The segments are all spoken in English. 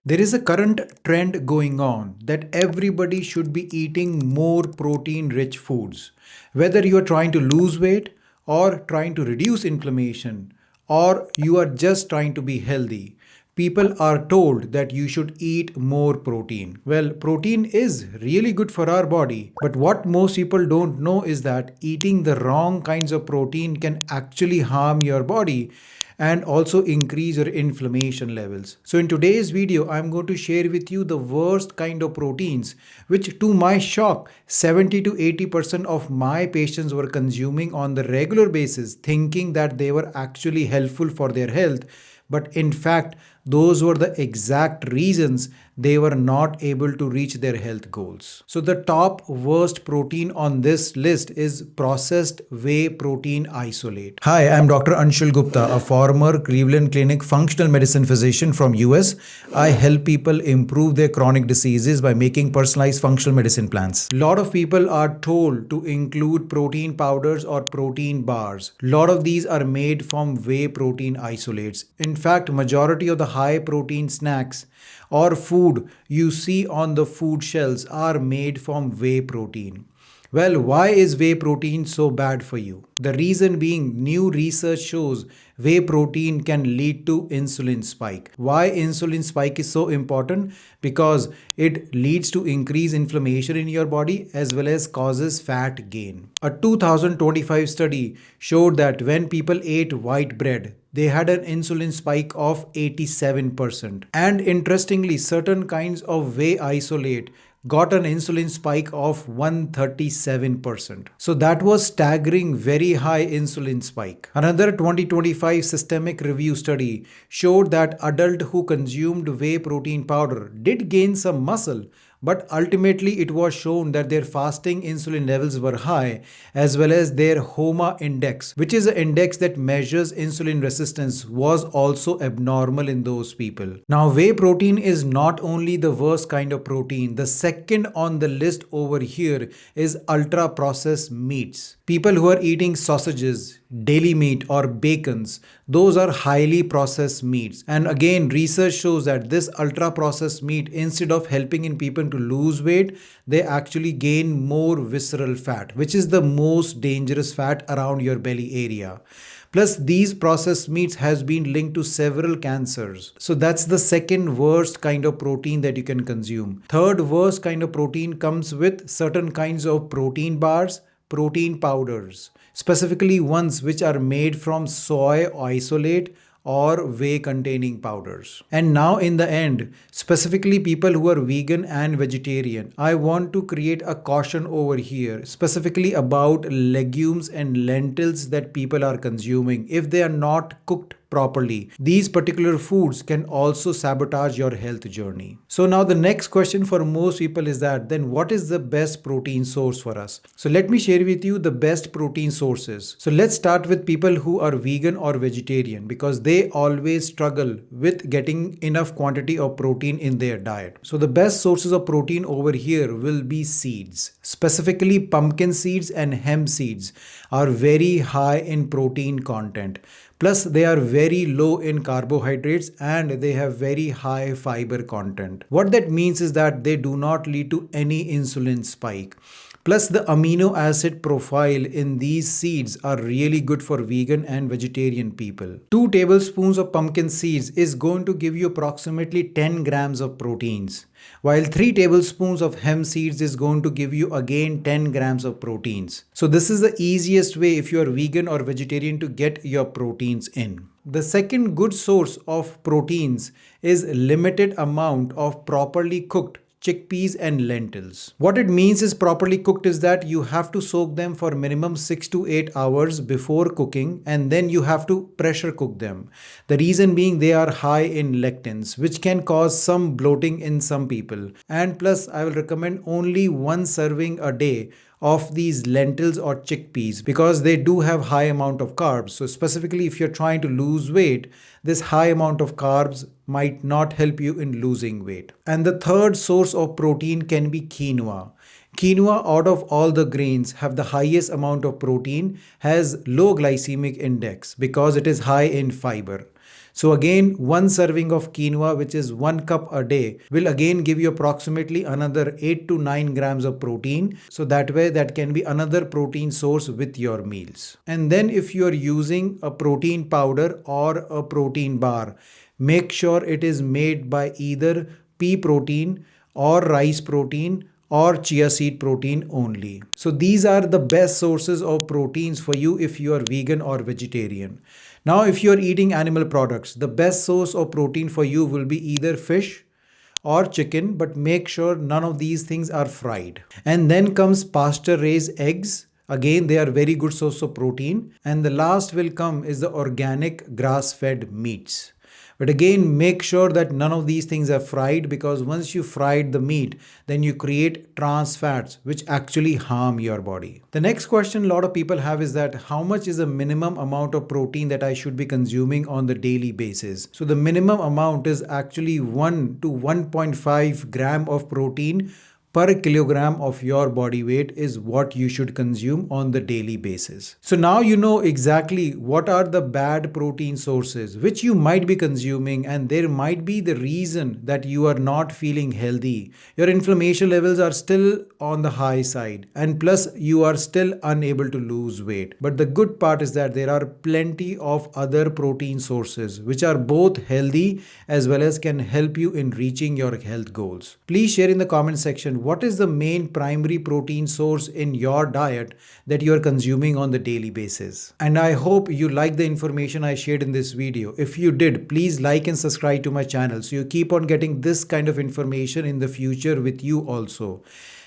There is a current trend going on that everybody should be eating more protein rich foods. Whether you are trying to lose weight or trying to reduce inflammation or you are just trying to be healthy, people are told that you should eat more protein. Well, protein is really good for our body, but what most people don't know is that eating the wrong kinds of protein can actually harm your body and also increase your inflammation levels. So in today's video, I'm going to share with you the worst kind of proteins, which to my shock, 70 to 80% of my patients were consuming on the regular basis, thinking that they were actually helpful for their health. But in fact, those were the exact reasons they were not able to reach their health goals. So the top worst protein on this list is processed whey protein isolate. Hi, I'm Dr. Anshul Gupta, a former Cleveland Clinic functional medicine physician from US. I help people improve their chronic diseases by making personalized functional medicine plans. A lot of people are told to include protein powders or protein bars. A lot of these are made from whey protein isolates. In fact, majority of the high protein snacks or food you see on the food shelves are made from whey protein. Well, why is whey protein so bad for you? The reason being, new research shows whey protein can lead to insulin spike. Why insulin spike is so important? Because it leads to increased inflammation in your body as well as causes fat gain. A 2025 study showed that when people ate white bread, they had an insulin spike of 87%. And interestingly, certain kinds of whey isolate got an insulin spike of 137%. So that was staggering, very high insulin spike. Another 2025 systemic review study showed that adults who consumed whey protein powder did gain some muscle, but ultimately it was shown that their fasting insulin levels were high as well as their HOMA index, which is an index that measures insulin resistance, was also abnormal in those people. Now, whey protein is not only the worst kind of protein. The second on the list over here is ultra processed meats. People who are eating sausages, deli meat or bacons, those are highly processed meats. And again, research shows that this ultra processed meat, instead of helping in people to lose weight, they actually gain more visceral fat, which is the most dangerous fat around your belly area. Plus, these processed meats has been linked to several cancers. So that's the second worst kind of protein that you can consume. Third worst kind of protein comes with certain kinds of protein bars, protein powders, specifically ones which are made from soy isolate or whey containing powders. And now in the end, specifically people who are vegan and vegetarian, I want to create a caution over here, specifically about legumes and lentils that people are consuming. If they are not cooked properly, these particular foods can also sabotage your health journey. So now the next question for most people is that then what is the best protein source for us? So let me share with you the best protein sources. So let's start with people who are vegan or vegetarian, because they always struggle with getting enough quantity of protein in their diet. So the best sources of protein over here will be seeds. Specifically, pumpkin seeds and hemp seeds are very high in protein content. Plus, they are very low in carbohydrates and they have very high fiber content. What that means is that they do not lead to any insulin spike. Plus, the amino acid profile in these seeds are really good for vegan and vegetarian people. 2 tablespoons of pumpkin seeds is going to give you approximately 10 grams of proteins, while 3 tablespoons of hemp seeds is going to give you again 10 grams of proteins. So this is the easiest way if you are vegan or vegetarian to get your proteins in. The second good source of proteins is limited amount of properly cooked chickpeas and lentils. What it means is properly cooked is that you have to soak them for minimum 6 to 8 hours before cooking, and then you have to pressure cook them. The reason being they are high in lectins, which can cause some bloating in some people. And plus, I will recommend only 1 serving a day of these lentils or chickpeas because they do have high amount of carbs. So specifically if you're trying to lose weight, this high amount of carbs might not help you in losing weight. And the third source of protein can be quinoa. Quinoa, out of all the grains, have the highest amount of protein, has low glycemic index because it is high in fiber. So again, one serving of quinoa, which is 1 cup a day, will again give you approximately another 8 to 9 grams of protein. So that way that can be another protein source with your meals. And then if you are using a protein powder or a protein bar, make sure it is made by either pea protein or rice protein or chia seed protein only. So these are the best sources of proteins for you if you are vegan or vegetarian. Now, if you are eating animal products, the best source of protein for you will be either fish or chicken, but make sure none of these things are fried. And then comes pasture raised eggs. Again, they are very good source of protein. And the last will come is the organic grass fed meats. But again, make sure that none of these things are fried, because once you fried the meat, then you create trans fats which actually harm your body. The next question a lot of people have is that how much is the minimum amount of protein that I should be consuming on the daily basis? So the minimum amount is actually 1 to 1.5 gram of protein per kilogram of your body weight is what you should consume on the daily basis. So now you know exactly what are the bad protein sources which you might be consuming, and there might be the reason that you are not feeling healthy. Your inflammation levels are still on the high side, and plus you are still unable to lose weight. But the good part is that there are plenty of other protein sources which are both healthy as well as can help you in reaching your health goals. Please share in the comment section what is the main primary protein source in your diet that you are consuming on the daily basis. And I hope you like the information I shared in this video. If you did, please like and subscribe to my channel so you keep on getting this kind of information in the future with you also.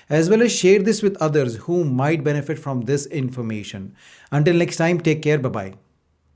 As well as share this with others who might benefit from this information. Until next time, take care. Bye-bye.